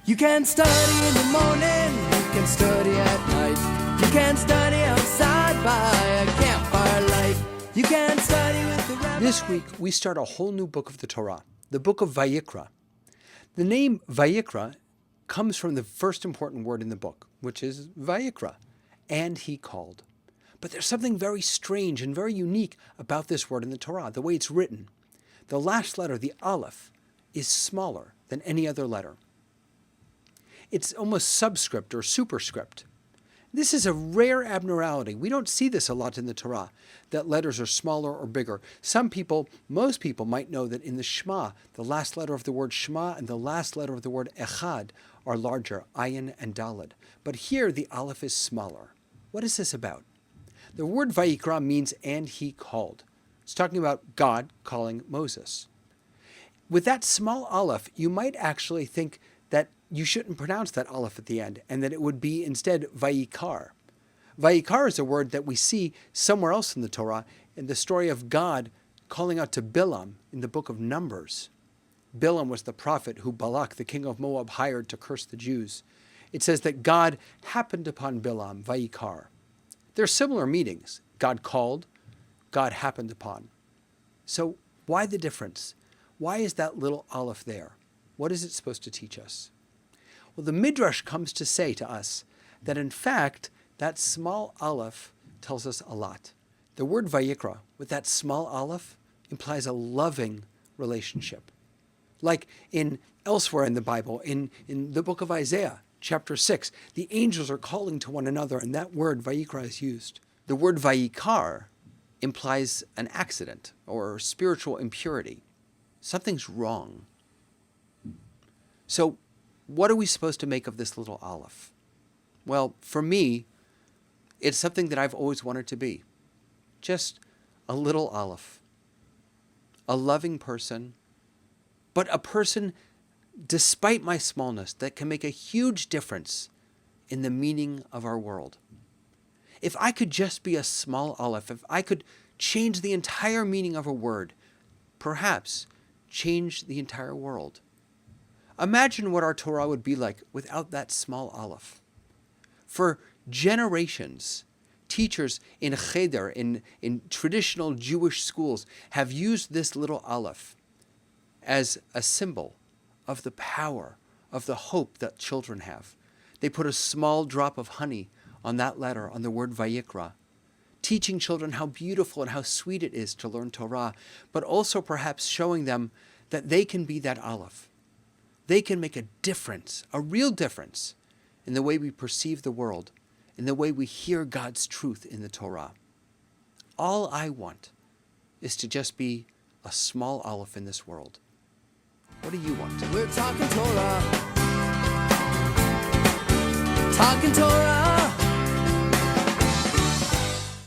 You can study in the morning, you can study at night. You can study outside by a campfire light. You can study with the Rabbi. This week, we start a whole new book of the Torah, the book of Vayikra. The name Vayikra comes from the first important word in the book, which is Vayikra, and he called. But there's something very strange and very unique about this word in the Torah, the way it's written. The last letter, the Aleph, is smaller than any other letter. It's almost subscript or superscript. This is a rare abnormality. We don't see this a lot in the Torah, that letters are smaller or bigger. Some people, most people might know that in the Shema, the last letter of the word Shema and the last letter of the word Echad are larger, Ayin and Daled. But here the Aleph is smaller. What is this about? The word Vayikra means and he called. It's talking about God calling Moses. With that small Aleph, you might actually think that you shouldn't pronounce that Aleph at the end, and that it would be instead Vayikar. Vayikar is a word that we see somewhere else in the Torah, in the story of God calling out to Bilam in the book of Numbers. Bilam was the prophet who Balak, the king of Moab, hired to curse the Jews. It says that God happened upon Bilam, Vayikar. There are similar meanings. God called, God happened upon. So why the difference? Why is that little Aleph there? What is it supposed to teach us? Well, the Midrash comes to say to us that in fact, that small Aleph tells us a lot. The word Vayikra, with that small Aleph, implies a loving relationship. Like elsewhere in the Bible, in the book of Isaiah, chapter 6, the angels are calling to one another, and that word Vayikra is used. The word Vayikar implies an accident or spiritual impurity. Something's wrong. So what are we supposed to make of this little Aleph? Well, for me, it's something that I've always wanted to be. Just a little Aleph. A loving person, but a person, despite my smallness, that can make a huge difference in the meaning of our world. If I could just be a small Aleph, if I could change the entire meaning of a word, perhaps change the entire world. Imagine what our Torah would be like without that small Aleph. For generations, teachers in Cheder, in traditional Jewish schools, have used this little Aleph as a symbol of the power, of the hope that children have. They put a small drop of honey on that letter, on the word Vayikra, teaching children how beautiful and how sweet it is to learn Torah, but also perhaps showing them that they can be that Aleph. They can make a difference, a real difference, in the way we perceive the world, in the way we hear God's truth in the Torah. All I want is to just be a small Aleph in this world. What do you want? We're talking Torah. Talking Torah.